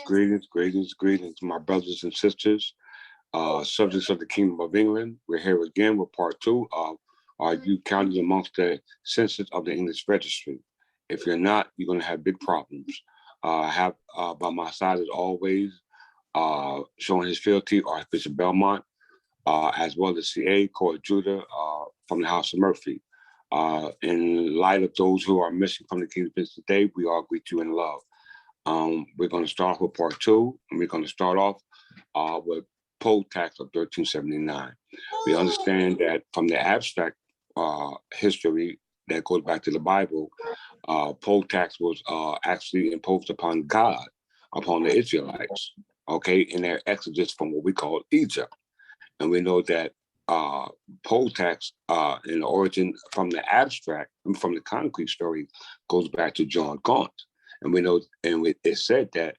greetings, my brothers and sisters, subjects of the Kingdom of England. We're here again with part 2 of Are You Counted Amongst the Census of the English Registry? If you're not, you're going to have big problems. I have by my side, as always, showing his fealty, Archbishop Belmont, as well as CA, Court Judah from the House of Murphy. In light of those who are missing from the Kingdom today, we all greet you in love. We're going to start off with part 2, and we're going to start off with poll tax of 1379. We understand that from the abstract history that goes back to the Bible, poll tax was actually imposed upon God, upon the Israelites, okay, in their exodus from what we call Egypt. And we know that poll tax in the origin from the abstract and from the concrete story goes back to John Gaunt. And we know, and it said that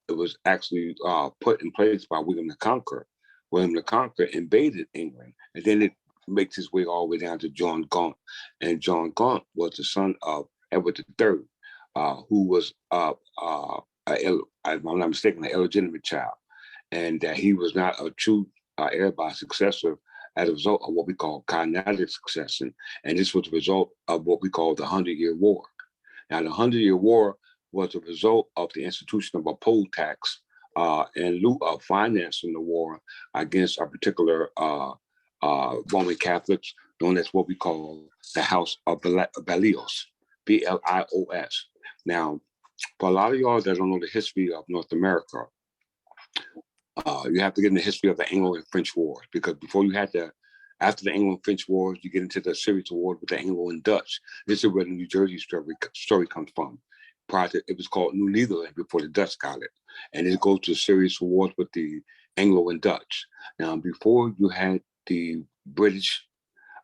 it was actually put in place by William the Conqueror. William the Conqueror invaded England, and then it makes its way all the way down to John Gaunt. And John Gaunt was the son of Edward III, who was, if I'm not mistaken, an illegitimate child, and that he was not a true heir by successor as a result of what we call conatic succession. And this was the result of what we call the 100-Year War. Now, the 100-Year War was a result of the institution of a poll tax in lieu of financing the war against a particular Roman Catholics, known as what we call the House of Belios, B-L-I-O-S. Now, for a lot of y'all that don't know the history of North America, you have to get in the history of the Anglo and French Wars, because before you had after the Anglo and French Wars, you get into the series of wars with the Anglo and Dutch. This is where the New Jersey story comes from. Prior to, it was called New Netherland before the Dutch got it. And it goes to a series of wars with the Anglo and Dutch. Now, before you had the British,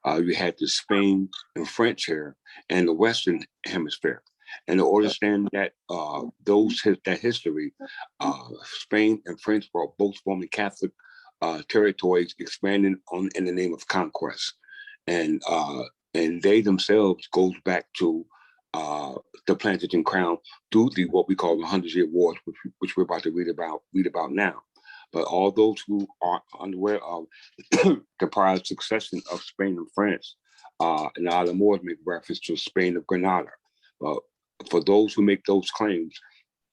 you had the Spain and French here and the Western Hemisphere. And to understand that that history, Spain and France were both Roman Catholic territories expanding in the name of conquest, and they themselves goes back to the Plantagenet crown through what we call the 100-Year Wars, which we're about to read about now. But all those who are unaware of the prior succession of Spain and France, and the Isle of Moors make reference to Spain of Granada. But for those who make those claims,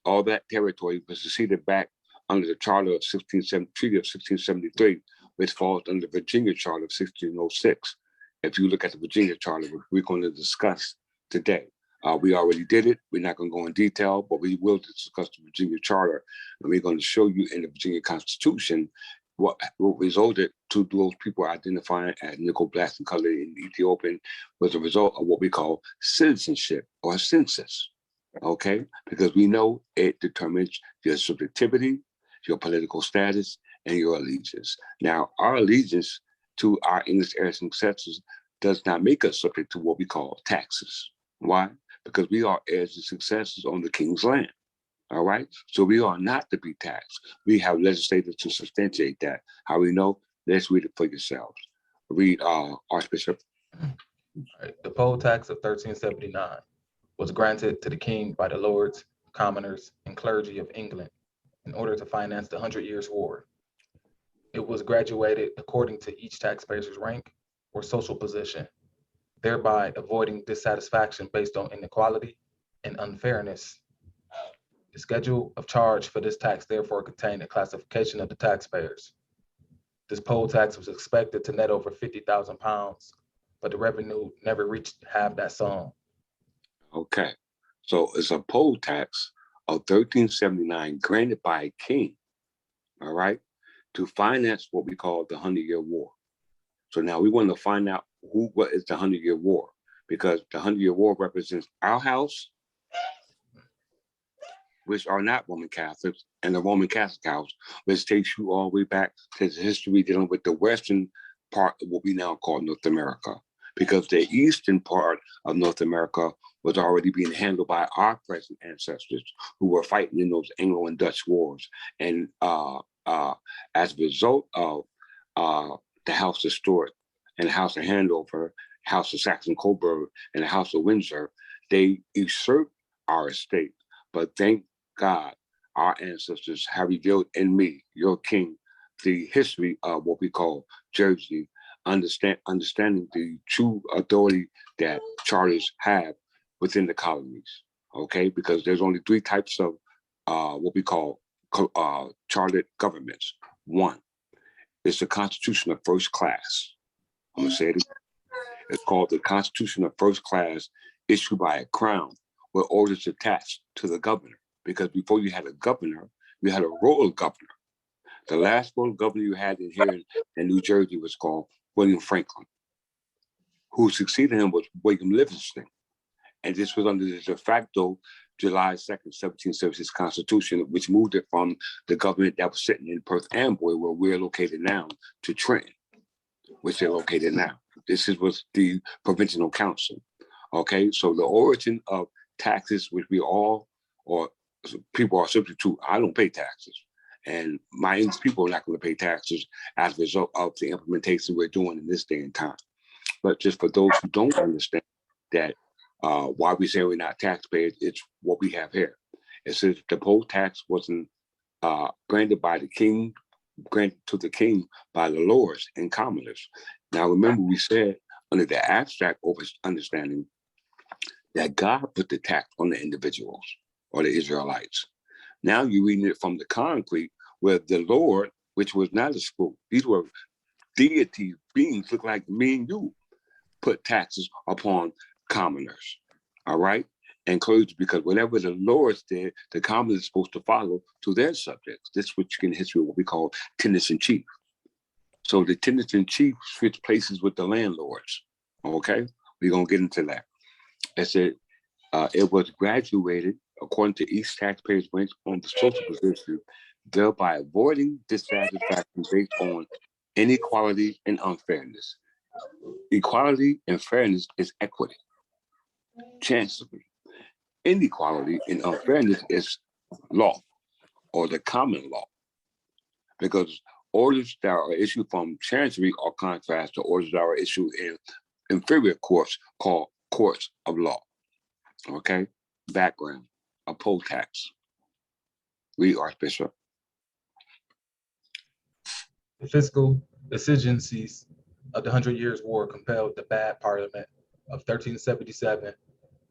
all that territory was seceded back under the Charter of Treaty of 1673, which falls under the Virginia Charter of 1606. If you look at the Virginia Charter, which we're going to discuss today, we already did it. We're not going to go in detail, but we will discuss the Virginia Charter, and we're going to show you in the Virginia Constitution what resulted to those people identifying as Negro, Blacks, and Colored in Ethiopian was a result of what we call citizenship or census, okay? Because we know it determines your subjectivity, your political status, and your allegiance. Now, our allegiance to our English heirs and successors does not make us subject to what we call taxes. Why? Because we are heirs and successors on the King's land. All right. So we are not to be taxed. We have legislators to substantiate that. How we know? Let's read it for yourselves. Read Archbishop. Right. The poll tax of 1379 was granted to the king by the lords, commoners, and clergy of England in order to finance the 100 Years' War. It was graduated according to each taxpayer's rank or social position, thereby avoiding dissatisfaction based on inequality and unfairness. The schedule of charge for this tax therefore contained a classification of the taxpayers. This poll tax was expected to net over £50,000, but the revenue never reached half that sum. Okay, so it's a poll tax of 1379 granted by a king, all right, to finance what we call the 100-Year War. So now we want to find out what is the 100-Year War, because the 100-Year War represents our house, which are not Roman Catholics, and the Roman Catholic house, which takes you all the way back to the history dealing with the western part of what we now call North America, because the eastern part of North America was already being handled by our present ancestors who were fighting in those Anglo and Dutch wars. And as a result of the House of Stuart and the House of Hanover, House of Saxon-Coburg, and the House of Windsor, they usurped our estate. But thank God, our ancestors have revealed in me, your king, the history of what we call Jersey, understanding the true authority that charters have within the colonies. Okay, because there's only three types of what we call chartered governments. One is the Constitution of First Class. I'm gonna say it again. It's called the Constitution of First Class, issued by a crown with orders attached to the governor. Because before you had a governor, you had a royal governor. The last royal governor you had in New Jersey was called William Franklin. Who succeeded him was William Livingston. And this was under the de facto July 2nd, 1776 Constitution, which moved it from the government that was sitting in Perth Amboy, where we're located now, to Trenton, which they're located now. This was the Provincial Council. Okay, so the origin of taxes, which we all, or people are subject to, I don't pay taxes. And my English people are not going to pay taxes as a result of the implementation we're doing in this day and time. But just for those who don't understand that, why we say we're not taxpayers, it's what we have here. It says the poll tax wasn't granted by the king, granted to the king by the lords and commoners. Now, remember, we said under the abstract understanding that God put the tax on the individuals or the Israelites. Now you're reading it from the concrete, where the Lord, which was not a school, these were deity beings, look like me and you, put taxes upon commoners. All right? Encouraged, because whatever the lords did, the commoners are supposed to follow to their subjects. This is what you get in history, what we call tenants in chief. So the tenants in chief switch places with the landlords. Okay? We're going to get into that. It said it was graduated according to each taxpayer's rank on the social position, thereby avoiding dissatisfaction based on inequality and unfairness. Equality and fairness is equity. Chancery. Inequality and unfairness is law, or the common law, because orders that are issued from chancery are contrast to orders that are issued in inferior courts called courts of law. Okay? Background, a poll tax. Read, Archbishop. The fiscal exigencies of the 100 Years' War compelled the bad Parliament of 1377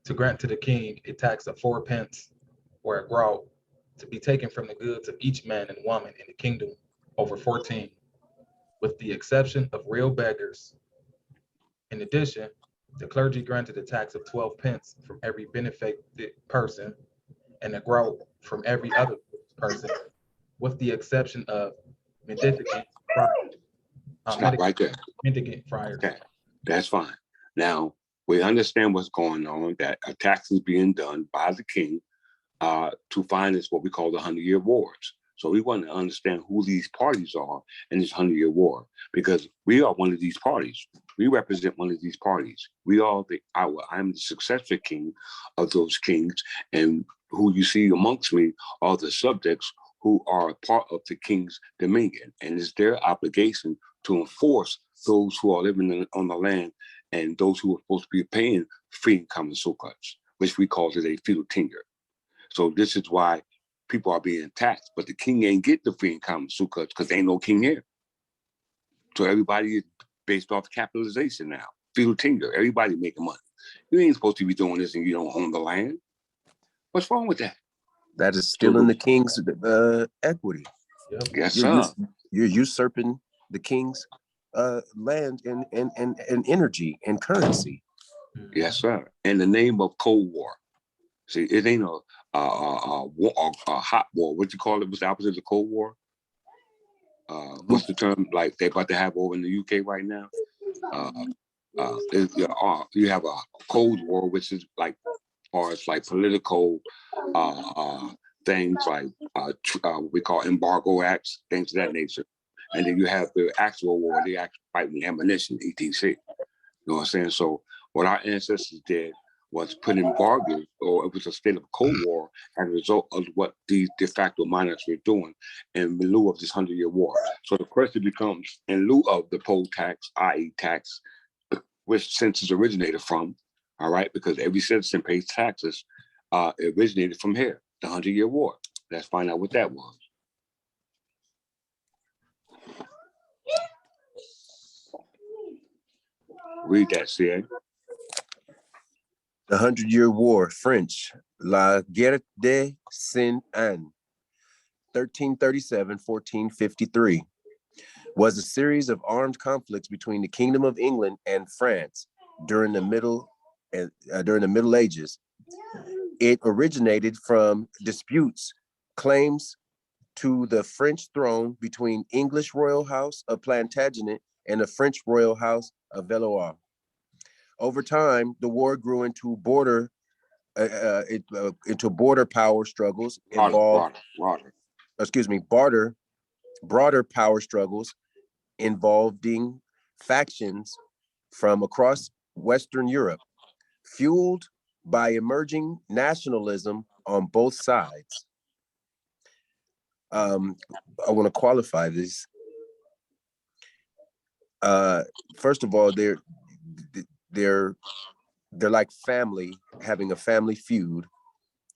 to grant to the king a tax of 4 pence or a groat to be taken from the goods of each man and woman in the kingdom over 14, with the exception of real beggars. In addition, the clergy granted a tax of 12 pence from every benefited person and a groat from every other person, with the exception of mendicant friars. Stop right there. Mendicant friars. Okay, that's fine. Now, we understand what's going on, that a tax is being done by the king to finance what we call the 100-Year Wars. So we want to understand who these parties are in this 100-Year War, because we are one of these parties. We represent one of these parties. We are I'm the successor king of those kings, and who you see amongst me are the subjects who are part of the king's dominion, and it's their obligation to enforce those who are living on the land and those who are supposed to be paying free and common sukkahs, which we call today feudal tenure. So this is why people are being taxed, but the king ain't get the free and common sukkahs because there ain't no king here. So everybody is based off capitalization now. Feudal tenure, everybody making money. You ain't supposed to be doing this and you don't own the land. What's wrong with that? That is stealing the king's equity. Yep. Yes, sir. You're usurping the king's land and energy and currency. Yes, sir. In the name of Cold War. See, it ain't a hot war. What you call it? What's the opposite of Cold War? What's the term like they about to have over in the UK right now? You have a Cold War, which is like, or it's like political things like we call embargo acts, things of that nature. And then you have the actual war, the actual fighting ammunition, etc. You know what I'm saying? So what our ancestors did was put embargoes, or it was a state of Cold War as a result of what these de facto monarchs were doing in lieu of this 100-Year War. So the question becomes, in lieu of the poll tax, i.e. tax, which census originated from, all right, because every citizen pays taxes, it originated from here, the 100-Year War. Let's find out what that was. Read that, CA. The 100-Year War, French, La Guerre de Saint-Anne, 1337-1453, was a series of armed conflicts between the Kingdom of England and France during the Middle Ages. It originated from disputes, claims to the French throne between English royal house of Plantagenet and the French royal house of Valois. Over time, the war grew into border power struggles broader power struggles involving factions from across Western Europe, fueled by emerging nationalism on both sides. I want to qualify this. First of all, they're like family, having a family feud,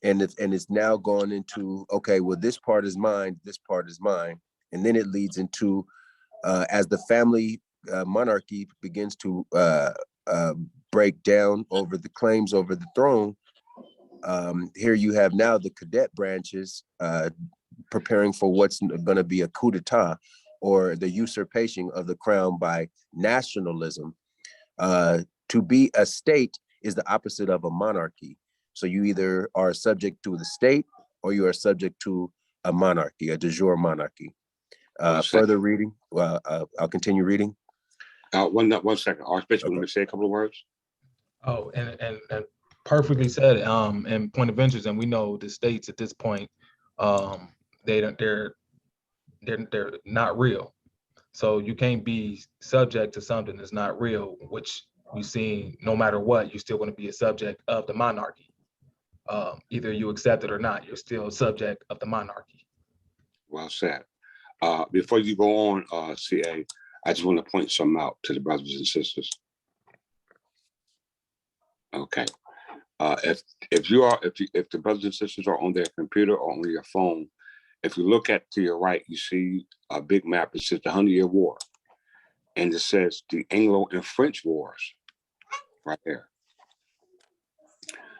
and it's now gone into, okay, well, this part is mine, this part is mine, and then it leads into as the family monarchy begins to break down over the claims over the throne. Here you have now the cadet branches preparing for what's going to be a coup d'etat, or the usurpation of the crown by nationalism. To be a state is the opposite of a monarchy. So you either are subject to the state or you are subject to a monarchy, a de jure monarchy. Further reading. Well, I'll continue reading. One second. Archbishop, Okay. let me say a couple of words. Oh, and perfectly said. And point of interest, and we know the states at this point, they're not real. So you can't be subject to something that's not real, which we see no matter what, you're still going to be a subject of the monarchy. Either you accept it or not, you're still a subject of the monarchy. Well said. Before you go on, CA, I just want to point something out to the brothers and sisters. Okay. If the brothers and sisters are on their computer or on your phone, if you look to your right, you see a big map. It says the 100-Year War, and it says the Anglo and French Wars right there.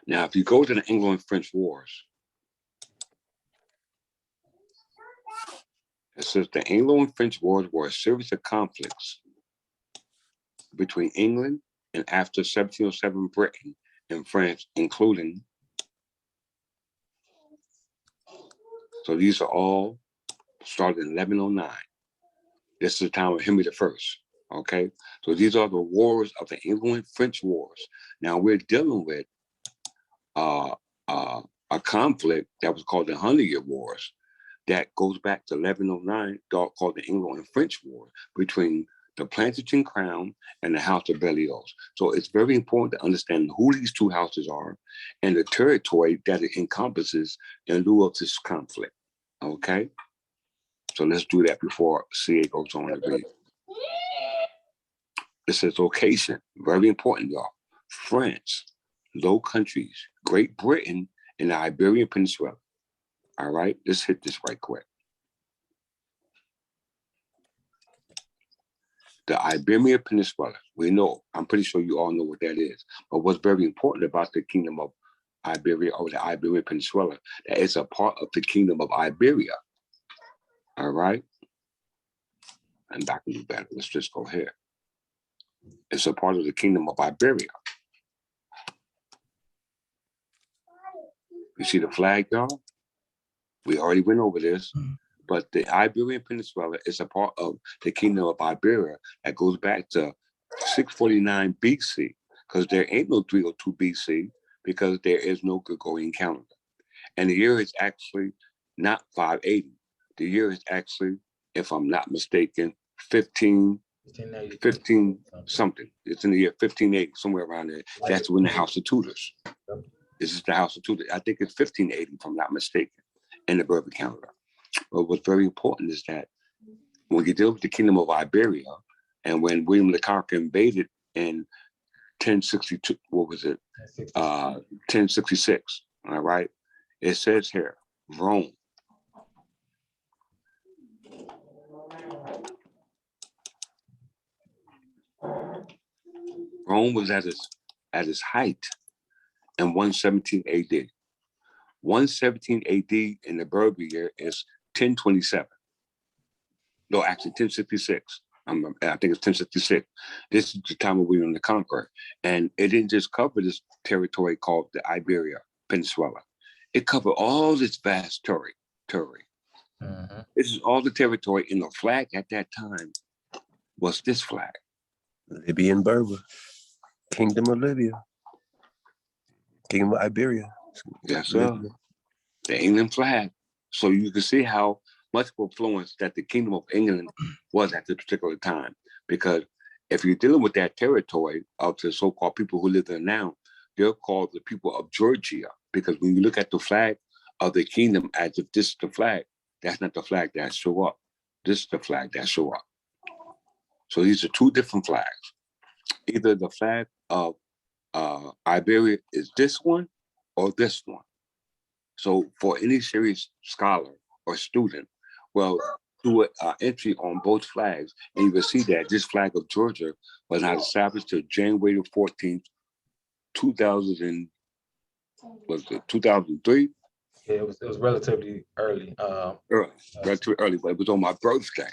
Now, if you go to the Anglo and French Wars, it says the Anglo and French Wars were a series of conflicts between England and after 1707 Britain and France, including. So these are all started in 1109. This is the time of Henry I. Okay, so these are the wars of the Anglo and French Wars. Now we're dealing with a conflict that was called the 100-Year Wars that goes back to 1109, called the Anglo and French War between the Plantagenet crown and the House of Belmont. So it's very important to understand who these two houses are and the territory that it encompasses in lieu of this conflict. Okay, so let's do that before CA goes on to read. It says location, very important, y'all. France, Low Countries, Great Britain, and the Iberian Peninsula. All right, let's hit this right quick. The Iberian Peninsula, we know, I'm pretty sure you all know what that is. But what's very important about the Kingdom of Iberia, or the Iberian Peninsula, that it's a part of the Kingdom of Iberia. All right? And back to that, let's just go here. It's a part of the Kingdom of Iberia. You see the flag, y'all? We already went over this, but the Iberian Peninsula is a part of the Kingdom of Iberia that goes back to 649 BC, because there ain't no 302 BC, because there is no Gregorian calendar. And the year is actually not 580. The year is actually, if I'm not mistaken, 15 something. It's in the year 1580, somewhere around there. That's when the House of Tudors. This is the House of Tudors. I think it's 1580, if I'm not mistaken, in the Berber calendar. But what's very important is that when you deal with the Kingdom of Iberia, and when William the Conqueror invaded in 1062, what was it? 1066, all right? It says here, Rome, Rome was at its height in 117 AD. 117 AD in the Berber year is 1027. No, actually 1066. I think it's 1066. This is the time of William the Conqueror. And it didn't just cover this territory called the Iberia Peninsula. It covered all this vast territory. Mm-hmm. This is all the territory, and the flag at that time was this flag. Libyan Berber, Kingdom of Libya, Kingdom of Iberia. Yes, sir. The England flag. So you can see how much influence that the Kingdom of England was at this particular time. Because if you're dealing with that territory of the so-called people who live there now, they're called the people of Georgia. Because when you look at the flag of the kingdom as if this is the flag, that's not the flag that show up. This is the flag that show up. So these are two different flags. Either the flag of Iberia is this one or this one. So for any serious scholar or student, well, do an entry on both flags, and you will see that this flag of Georgia was not established till January 14th, 2003? Yeah, it was relatively early. Relatively early, but it was on my birthday,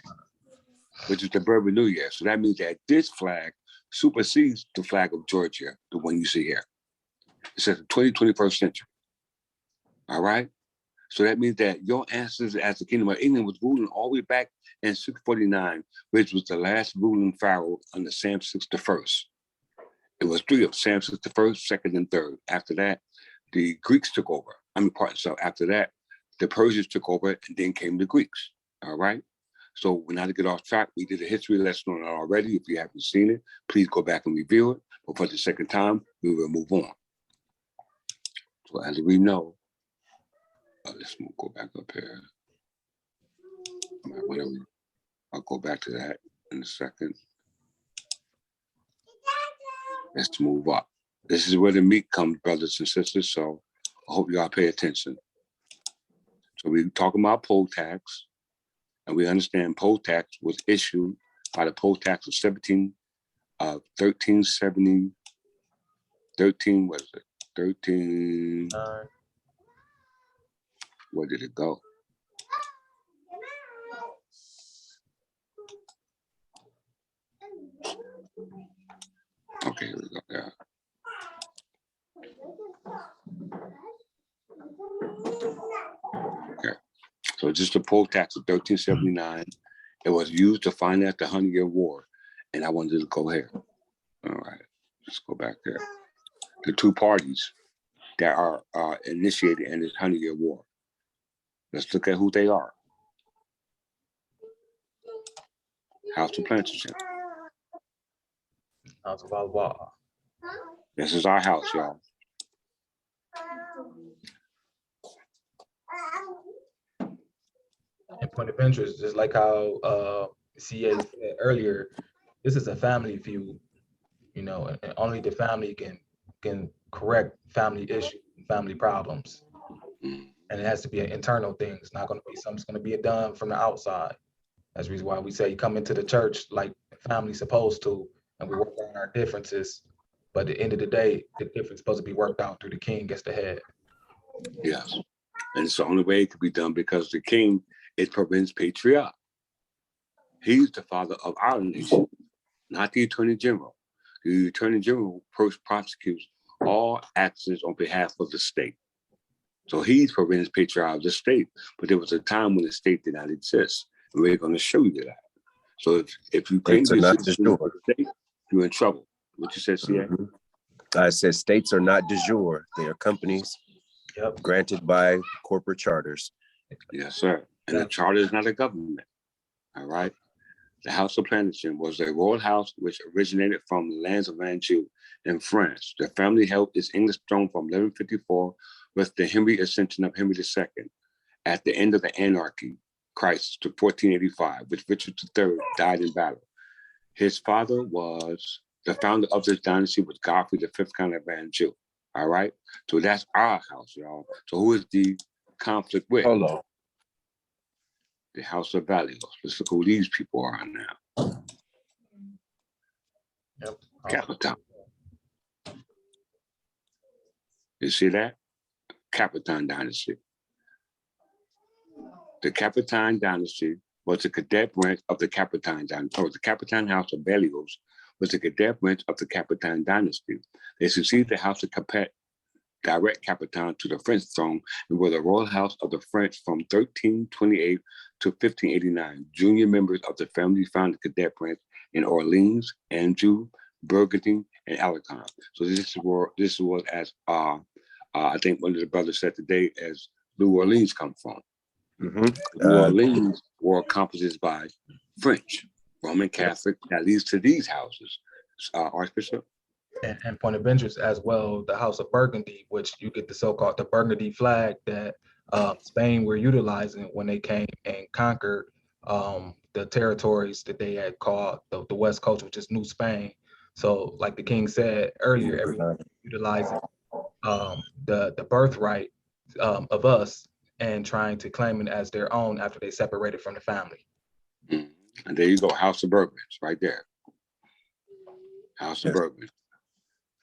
which is the Berber New Year. So that means that this flag supersedes the flag of Georgia, the one you see here. It says the 21st century. All right? So that means that your ancestors as the Kingdom of England was ruling all the way back in 649, which was the last ruling pharaoh under Samsis I. It was three of Samsis I, second, and third. After that, the Greeks took over. So after that, the Persians took over, and then came the Greeks. All right? So not to get off track, we did a history lesson on it already. If you haven't seen it, please go back and review it. But for the second time, we will move on. So as we know, let's go back up here. I'll go back to that in a second. Let's move up. This is where the meat comes, brothers and sisters. So I hope y'all pay attention. So we're talking about poll tax, and we understand poll tax was issued by the poll tax of 1370. 13, what is it? 13. Where did it go? Okay, here we go. Yeah. Okay. So just the poll tax of 1379. It was used to finance the 100-Year War. And I wanted to go here. All right. Let's go back there. The two parties that are initiated in this 100-Year War. Let's look at who they are. House of Plantagenet. House of Valois. This is our house, y'all. And point of interest, just like how CA said earlier, this is a family feud, you know, and only the family can correct family issues, family problems. And it has to be an internal thing. It's not going to be something's going to be done from the outside. That's the reason why we say you come into the church like family's supposed to, and we work on our differences. But at the end of the day, the difference is supposed to be worked out through the king gets the head. Yes. And it's the only way it could be done because the king is province patriarch. He's the father of our nation, not the attorney general. The attorney general prosecutes all actions on behalf of the state. So he's province patriarch of the state. But there was a time when the state did not exist. And we're going to show you that. So if you claim to be a citizen of the state, you're in trouble. What you said, CA? I said states are not de jure. They are companies granted by corporate charters. Yes, sir. And the charter is not a government. All right. The House of Plantagenet was a royal house which originated from the lands of Anjou in France. The family held its English throne from 1154 with the Henry ascension of Henry II at the end of the anarchy crisis to 1485, which Richard III died in battle. His father was the founder of this dynasty was Godfrey V, Count of Anjou. All right. So that's our house, y'all. So who is the conflict with? Hold on. The House of Valios. Let's look who these people are now. Yep. Capital. You see that? Capitan dynasty. The Capitan dynasty was the cadet branch of the Capitan dynasty, or the Capitan House of Berlioz was the cadet branch of the Capitan dynasty. They succeeded the House of Capet, direct Capitan to the French throne, and were the royal house of the French from 1328 to 1589. Junior members of the family founded the cadet branch in Orleans, Anjou, Burgundy, and Alençon. So this was as I think one of the brothers said today, as New Orleans come from. Mhm. New Orleans were accomplished by French, Roman Catholic, that leads to these houses. Archbishop? And point of interest as well, the House of Burgundy, which you get the so-called the Burgundy flag that Spain were utilizing when they came and conquered the territories that they had called the West Coast, which is New Spain. So like the king said earlier, everyone utilizing the birthright of us and trying to claim it as their own after they separated from the family. Mm-hmm. And there you go, House of Bourbons, right there. House of Bourbon.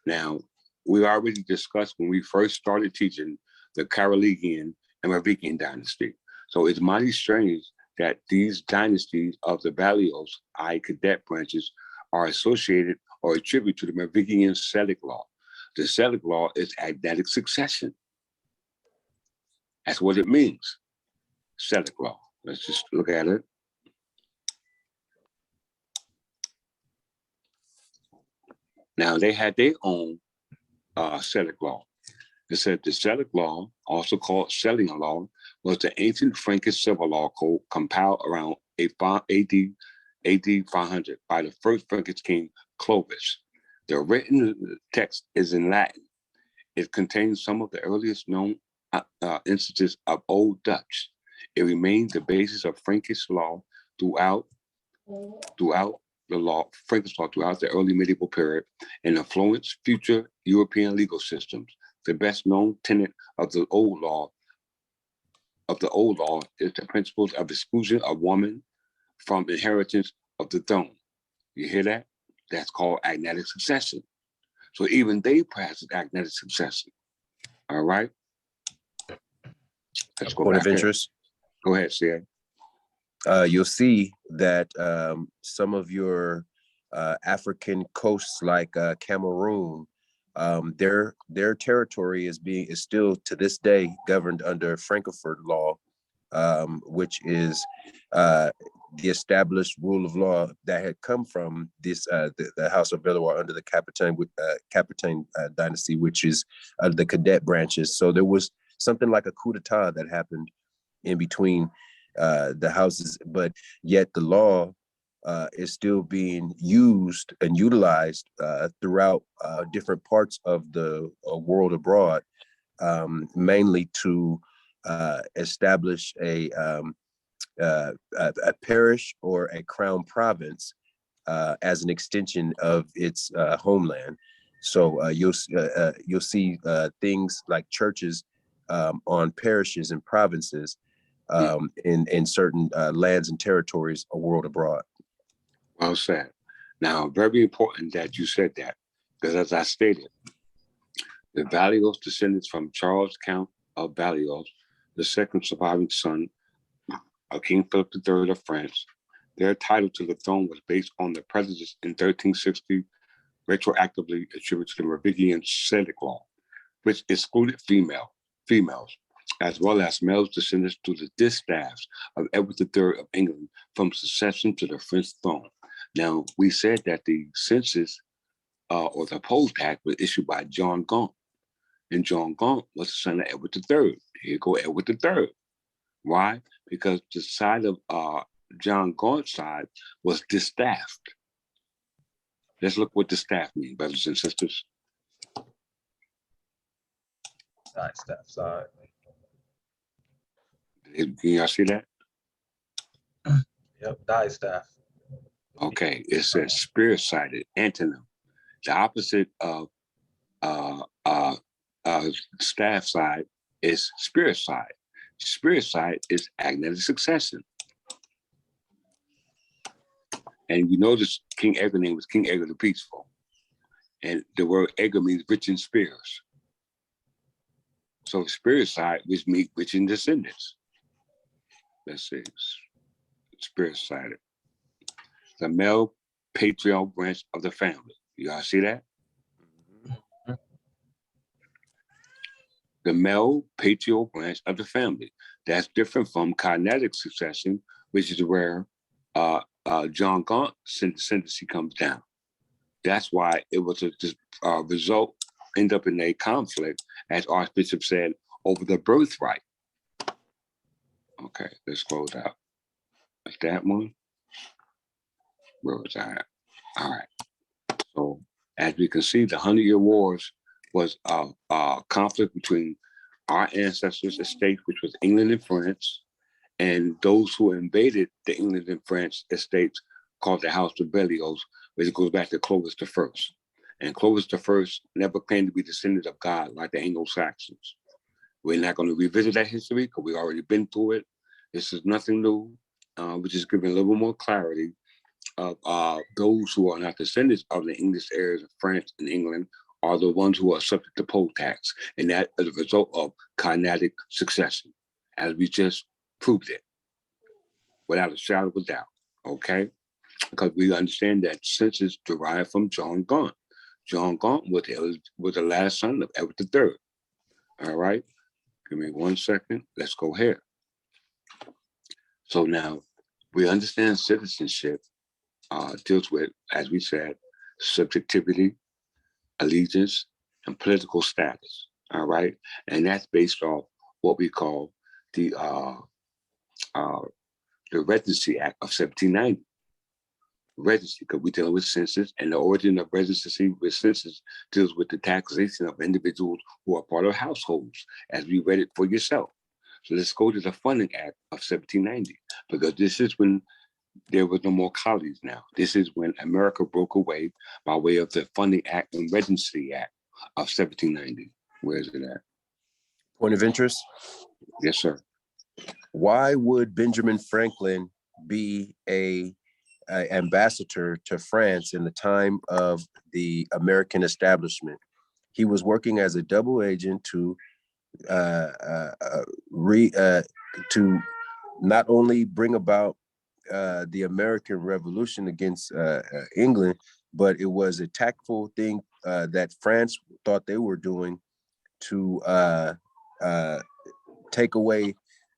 Now, we already discussed when we first started teaching the Carolingian and Merovingian dynasty. So it's mighty strange that these dynasties of the Berlioz, i.e. cadet branches, are associated or attributed to the Merovingian Selic law. The Selic law is agnatic succession. That's what it means, Selic law. Let's just look at it. Now, they had their own Selic law. It said the Selic law, also called Selian law, was the ancient Frankish civil law code compiled around AD 500 by the first Frankish king Clovis. The written text is in Latin. It contains some of the earliest known instances of Old Dutch. It remained the basis of Frankish law throughout the law, Frankish law throughout the early medieval period, and influenced future European legal systems. The best known tenet of the old law is the principles of exclusion of woman from inheritance of the throne. You hear that? That's called agnatic succession. So even they practice agnatic succession. All right. Let's go Point back of interest. Go ahead, Sia. You'll see that some of your African coasts, like Cameroon, their territory is still to this day governed under Frankfurt law, which is the established rule of law that had come from this the House of Belmont under the Capitan dynasty, which is the cadet branches. So there was something like a coup d'etat that happened in between the houses, but yet the law is still being used and utilized throughout different parts of the world abroad, mainly to establish a parish or a crown province as an extension of its homeland. So you'll see things like churches on parishes and provinces in certain lands and territories a world abroad. Well said. Now, very important that you said that, because as I stated, the Berlioz descendants from Charles Count of Berlioz, the second surviving son of King Philip III of France. Their title to the throne was based on the presidents in 1360, retroactively attributed to the Merovingian Selic law, which excluded females, as well as males descendants to the distaffs of Edward III of England from succession to the French throne. Now, we said that the census or the poll tax was issued by John Gaunt, and John Gaunt was the son of Edward III. Here you go, Edward III. Why? Because the side of John Gaunt's side was distaffed. Let's look what distaff means, brothers and sisters. Staff side. Can y'all see that? Yep, distaff. Okay, it says spirit-sided, antonym. The opposite of staff side is spirit side. Spirit side is agnatic succession. And you notice King Edgar's name was King Edgar the Peaceful. And the word Edgar means rich in spears. So spirit side, which meet which in descendants. Let's see, spirit side. The male patriarchal branch of the family. You guys see that? The male patriarchal branch of the family. That's different from kinetic succession, which is where John Gaunt ascendancy comes down. That's why it was a result, end up in a conflict, as Archbishop said, over the birthright. Okay, let's close out. Is that one? Where was I at? All right. So as we can see, the 100-Year Wars was a conflict between our ancestors' estate, which was England and France, and those who invaded the England and France estates called the House of Belmont, which goes back to Clovis I. And Clovis I never claimed to be descendant of God like the Anglo-Saxons. We're not going to revisit that history because we've already been through it. This is nothing new. We're just giving a little more clarity of those who are not descendants of the English heirs of France and England are the ones who are subject to poll tax. And that is a result of kinetic succession, as we just proved it, without a shadow of a doubt, okay? Because we understand that census derived from John Gaunt. John Gaunt was the last son of Edward III, all right? Give me 1 second, let's go here. So now, we understand citizenship deals with, as we said, subjectivity, allegiance, and political status, all right? And that's based off what we call the Regency Act of 1790. Regency, because we're dealing with census, and the origin of residency with census deals with the taxation of individuals who are part of households, as we read it for yourself. So let's go to the Funding Act of 1790, because this is when there was no more colonies now. This is when America broke away by way of the Funding Act and Regency Act of 1790. Where is it at? Point of interest? Yes, sir. Why would Benjamin Franklin be a ambassador to France in the time of the American establishment? He was working as a double agent to not only bring about the American Revolution against England, but it was a tactful thing that France thought they were doing to take away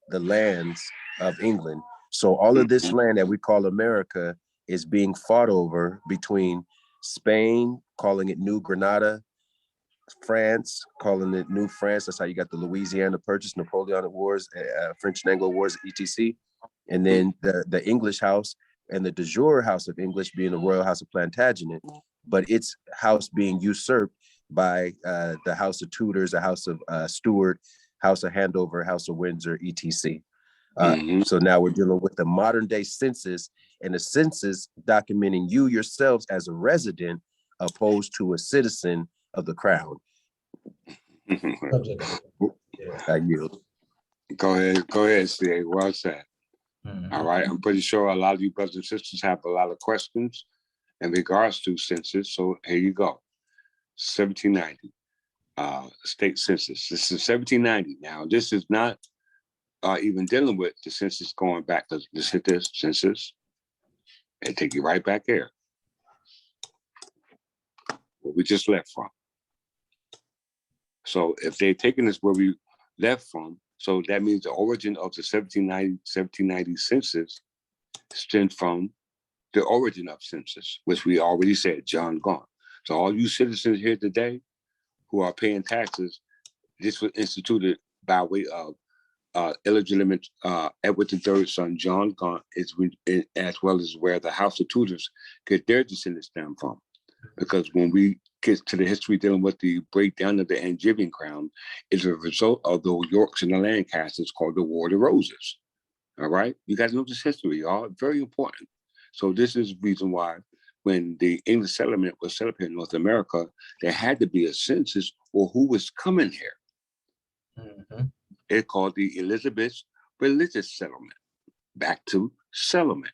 the lands of England. So all of this land that we call America is being fought over between Spain, calling it New Granada, France, calling it New France. That's how you got the Louisiana Purchase, Napoleonic Wars, French and Anglo Wars, etc. And then the English house and the de jure House of English being the Royal House of Plantagenet, but its house being usurped by the House of Tudors, the House of Stuart, House of Hanover, House of Windsor, etc. So now we're dealing with the modern day census, and the census documenting you yourselves as a resident opposed to a citizen of the crown. I yield. Go ahead, CA. Well said. All right, I'm pretty sure a lot of you brothers and sisters have a lot of questions in regards to census. So here you go. 1790, state census. This is 1790. Now, this is not even dealing with the census going back to the census and take you right back there. Where we just left from. So if they're taking us where we left from, so that means the origin of the 1790 census stemmed from the origin of census, which we already said, John Gaunt. So all you citizens here today who are paying taxes, this was instituted by way of illegitimate Edward III's son, John Gaunt, as well as where the House of Tudors get their descendants stem from. Because when we get to the history dealing with the breakdown of the Angevin crown, it's a result of the Yorks and the Lancasters called the War of the Roses. All right? You guys know this history, y'all. Very important. So this is the reason why when the English settlement was set up here in North America, there had to be a census for who was coming here. It's called the Elizabeth Religious Settlement. Back to settlement.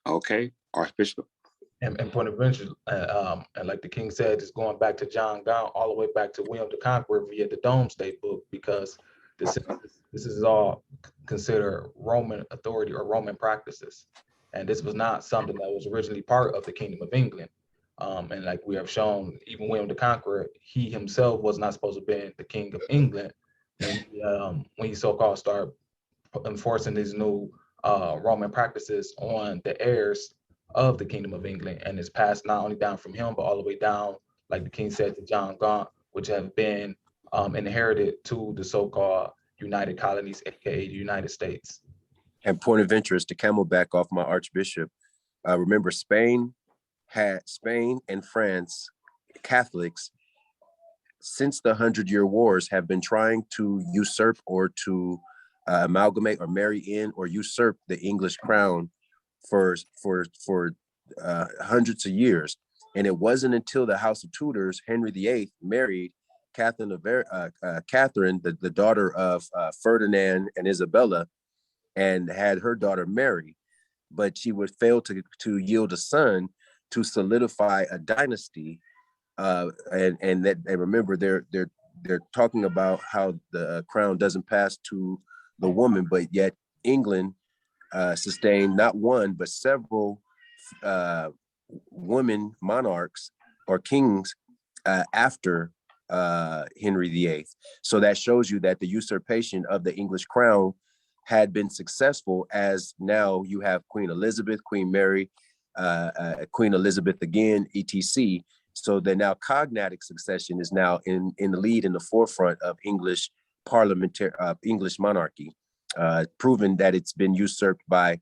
Okay, Archbishop And point of interest, and like the king said, it's going back to John Gown, all the way back to William the Conqueror via the Domesday Book, because this is all considered Roman authority or Roman practices. And this was not something that was originally part of the Kingdom of England. And like we have shown, even William the Conqueror, he himself was not supposed to be the King of England when he so-called started enforcing these new Roman practices on the heirs of the Kingdom of England, and it's passed not only down from him, but all the way down, like the king said, to John Gaunt, which have been inherited to the so-called United Colonies, aka the United States. And point of interest, to camelback off my Archbishop, remember Spain and France, Catholics, since the 100-Year Wars, have been trying to usurp or to amalgamate or marry in or usurp the English crown for hundreds of years. And it wasn't until the House of Tudors, Henry VIII, married Catherine, the daughter of Ferdinand and Isabella, and had her daughter Mary, but she would fail to yield a son to solidify a dynasty. And remember, they're talking about how the crown doesn't pass to the woman, but yet England sustained not one but several women monarchs or kings after Henry VIII. So that shows you that the usurpation of the English crown had been successful, as now you have Queen Elizabeth, Queen Mary, Queen Elizabeth again, etc. So that now cognatic succession is now in the lead, in the forefront of English English monarchy, proven that it's been usurped by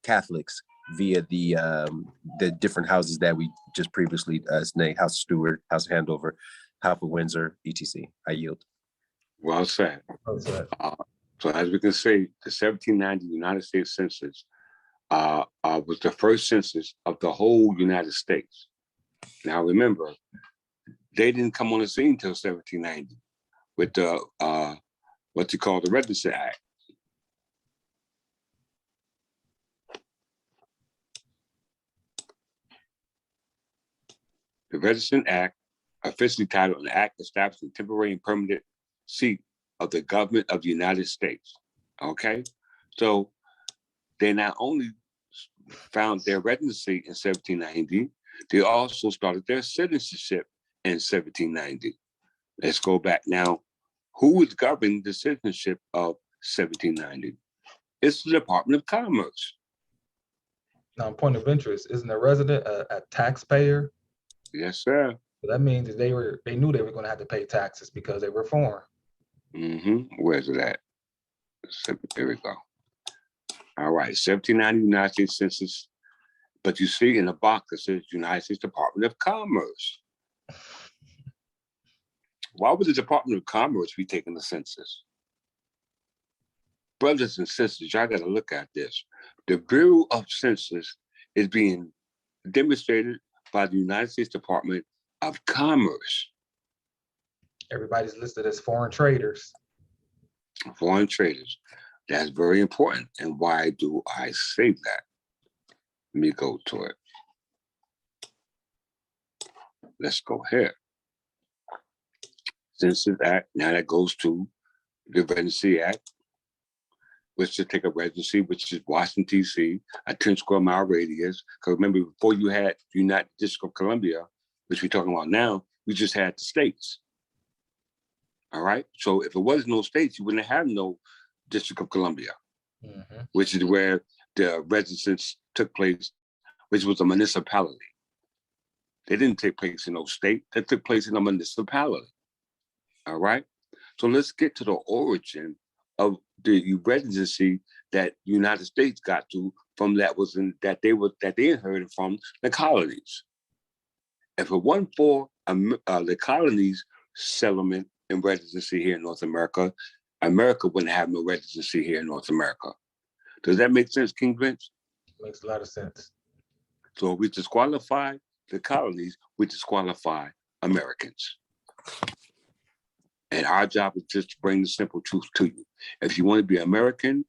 Catholics via the different houses that we just previously named: House of Stuart, House of Hanover, House of Windsor, etc. I yield. Well said. Well said. So as we can see, the 1790 United States Census was the first census of the whole United States. Now remember, they didn't come on the scene until 1790 with the what you call the Residency Act. The Residency Act, officially titled an act establishing temporary and permanent seat of the government of the United States. Okay, so they not only found their residency in 1790, they also started their citizenship in 1790. Let's go back now. Who was governing the citizenship of 1790? It's the Department of Commerce. Now, point of interest, isn't a resident a taxpayer? Yes, sir. So that means that they knew they were going to have to pay taxes because they were foreign. Where's it at? There we go. All right, 1790 United States Census. But you see in the box that says United States Department of Commerce. Why would the Department of Commerce be taking the census? Brothers and sisters, y'all got to look at this. The Bureau of Census is being demonstrated by the United States Department of Commerce. Everybody's listed as foreign traders. Foreign traders. That's very important. And why do I say that? Let me go to it. Let's go here. Census Act, now that goes to the Residency Act, which to take a residency, which is Washington, D.C., a 10 square mile radius. Because remember, before you had the United District of Columbia, which we're talking about now, we just had the states. All right? So if it was no states, you wouldn't have no District of Columbia, which is where the residency took place, which was a municipality. They didn't take place in no state. They took place in a municipality. All right? So let's get to the origin of the residency that the United States got to from that they inherited from the colonies. If it wasn't for the colonies' settlement and residency here in North America, America wouldn't have no residency here in North America. Does that make sense, King Vince? Makes a lot of sense. So if we disqualify the colonies, we disqualify Americans. And our job is just to bring the simple truth to you. If you want to be American,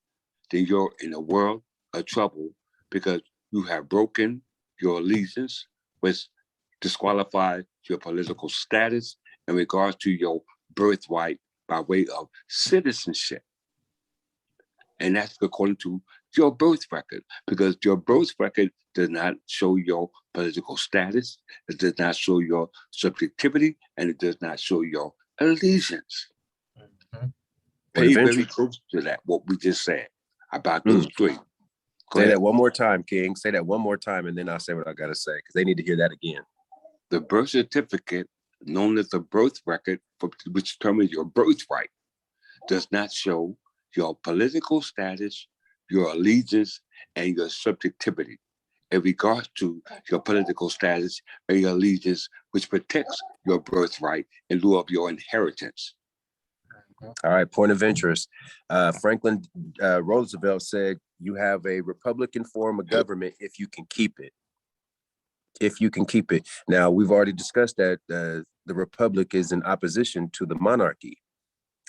then you're in a world of trouble because you have broken your allegiance, which disqualifies your political status in regards to your birthright by way of citizenship. And that's according to your birth record, because your birth record does not show your political status, it does not show your subjectivity, and it does not show your allegiance. Pay very close to that, what we just said about those three. Say that one more time, King. Say that one more time, and then I'll say what I got to say, because they need to hear that again. The birth certificate, known as the birth record, which determines your birthright, does not show your political status, your allegiance, and your subjectivity in regards to your political status and your allegiance, which protects your birthright in lieu of your inheritance. All right, point of interest. Franklin Roosevelt said, you have a Republican form of government if you can keep it. If you can keep it. Now, we've already discussed that the Republic is in opposition to the monarchy,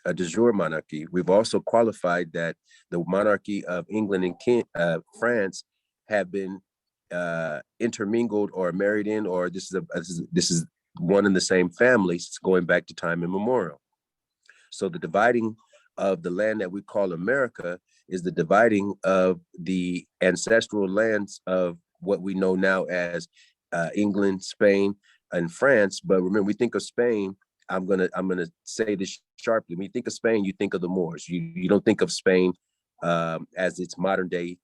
a de jure monarchy. We've also qualified that the monarchy of England and France have been intermingled or married in, or this is one and the same family going back to time immemorial. So the dividing of the land that we call America is the dividing of the ancestral lands of what we know now as England, Spain, and France. But remember, we think of Spain, I'm gonna say this sharply. When you think of Spain, you think of the Moors. You don't think of Spain as its modern day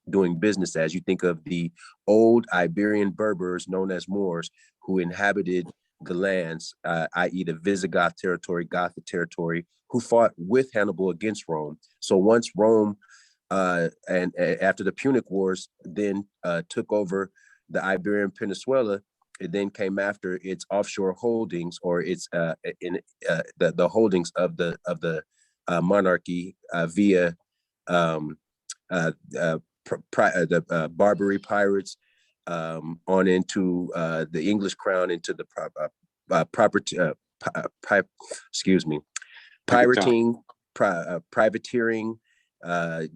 doing business as. You think of the old Iberian Berbers known as Moors who inhabited the lands, i.e. the Visigoth territory, Gothic territory, who fought with Hannibal against Rome. So once Rome and after the Punic Wars then took over the Iberian Peninsula, it then came after its offshore holdings, or its the holdings of the monarchy via the Barbary pirates on into the English crown, into the privateering,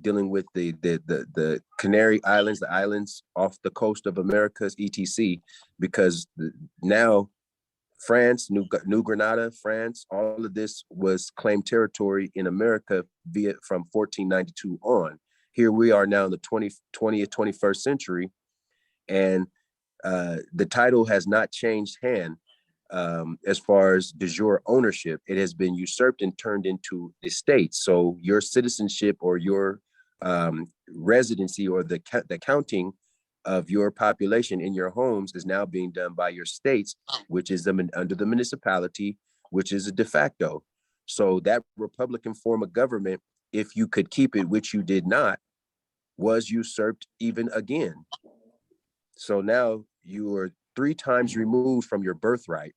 dealing with the Canary Islands, the islands off the coast of Americas, etc. Because now France, New Granada, France, all of this was claimed territory in America from 1492 on. Here we are now in the 20th, 21st century, and the title has not changed hand as far as de jure ownership. It has been usurped and turned into estates. So your citizenship or your residency, or the counting of your population in your homes, is now being done by your states, which is under the municipality, which is a de facto. So that Republican form of government, if you could keep it, which you did not, was usurped even again. So now you are 3 times removed from your birthright.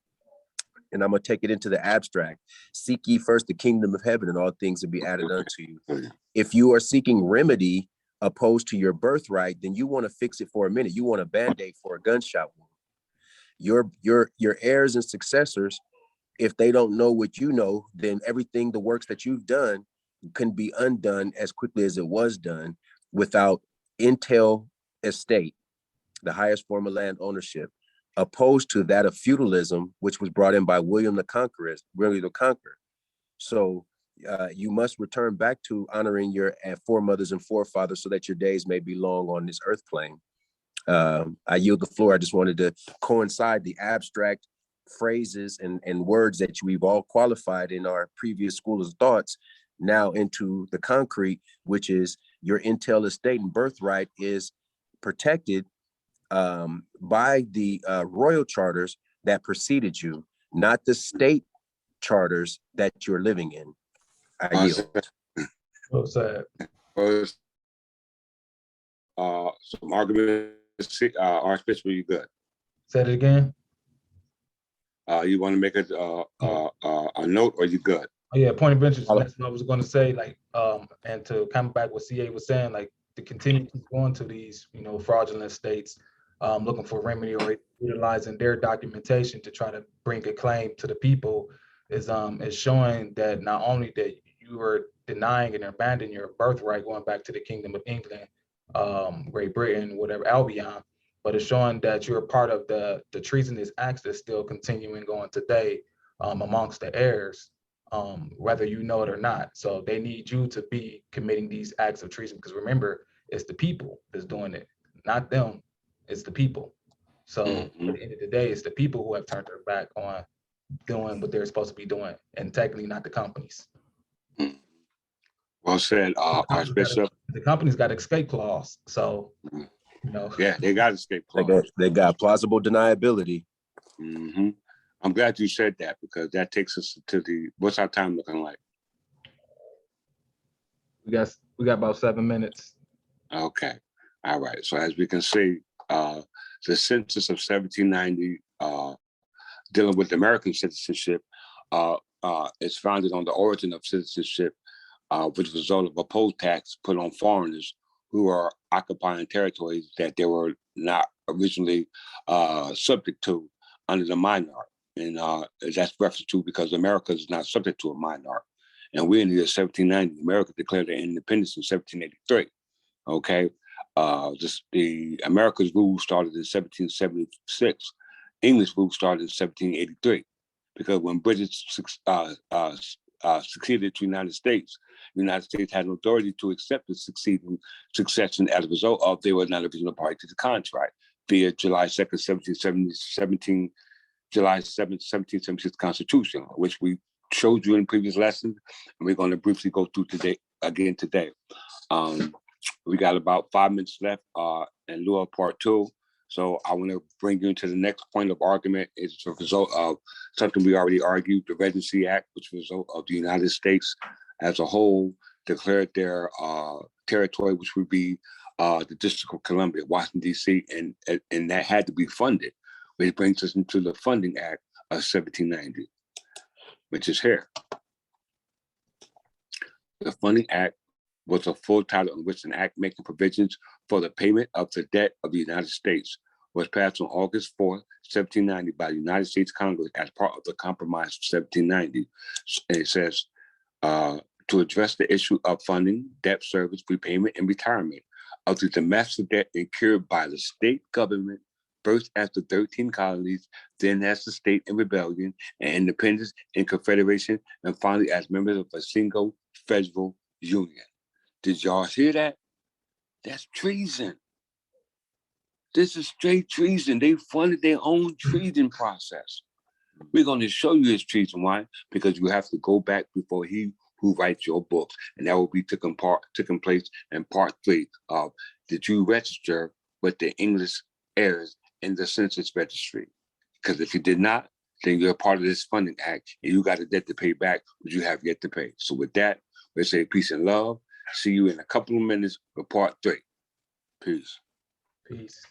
And I'm going to take it into the abstract. Seek ye first the kingdom of heaven, and all things will be added unto you. If you are seeking remedy opposed to your birthright, then you want to fix it for a minute. You want a Band-Aid for a gunshot wound. Your heirs and successors, if they don't know what you know, then everything, the works that you've done, can be undone as quickly as it was done without entail estate, the highest form of land ownership, opposed to that of feudalism, which was brought in by William the Conqueror. So you must return back to honoring your foremothers and forefathers so that your days may be long on this earth plane. I yield the floor. I just wanted to coincide the abstract phrases and words that we've all qualified in our previous school of thoughts now into the concrete, which is your entail estate and birthright is protected by the royal charters that preceded you, not the state charters that you're living in. I yield. Well said. Some arguments, Archbishop, you good? Say it again. You want to make a note, or you good? Oh yeah, point of interest. That's what I was going to say. Like, and to come back what CA was saying, like to continue to go into these, fraudulent states, looking for remedy or utilizing their documentation to try to bring a claim to the people is showing that not only that you are denying and abandoning your birthright, going back to the Kingdom of England, Great Britain, whatever, Albion, but it's showing that you're a part of the treasonous acts that's still continuing on today amongst the heirs, whether you know it or not. So they need you to be committing these acts of treason, because remember, it's the people that's doing it, not them. It's the people. So at the end of the day, it's the people who have turned their back on doing what they're supposed to be doing, and technically not the companies. Well said, Archbishop. The company's got escape clause, so you know. Yeah, they got escape clause. They got plausible deniability. I'm glad you said that, because that takes us to what's our time looking like? We got about 7 minutes. Okay. All right. So as we can see, the census of 1790 dealing with American citizenship is founded on the origin of citizenship, which was a result of a poll tax put on foreigners who are occupying territories that they were not originally subject to under the monarch. And that's reference to because America is not subject to a monarch. And we're in the year 1790. America declared their independence in 1783. Okay. The America's rule started in 1776. English rule started in 1783. Because when British succeeded to the United States had no authority to accept the succession as a result of they were not original party to the contract via July 2nd, 1776 Constitution, which we showed you in previous lessons, and we're going to briefly go through today. We got about 5 minutes left in lieu of part 2. So I want to bring you into the next point of argument. It's a result of something we already argued, the Residency Act, which was a result of the United States as a whole declared their territory, which would be the District of Columbia, Washington, D.C., and that had to be funded, which brings us into the Funding Act of 1790, which is here. The Funding Act was a full title in which an act making provisions for the payment of the debt of the United States was passed on August 4, 1790 by the United States Congress as part of the Compromise of 1790. And it says, to address the issue of funding, debt service, repayment, and retirement of the domestic debt incurred by the state government, first as the 13 colonies, then as the state in rebellion and independence and confederation, and finally as members of a single federal union. Did y'all hear that? That's treason. This is straight treason. They funded their own treason process. We're going to show you his treason. Why? Because you have to go back before he who writes your books. And that will be taking place in part 3 of did you register with the English heirs in the census registry? Because if you did not, then you're a part of this Funding Act and you got a debt to pay back, which you have yet to pay. So with that, we say peace and love. See you in a couple of minutes for part 3. Peace. Peace.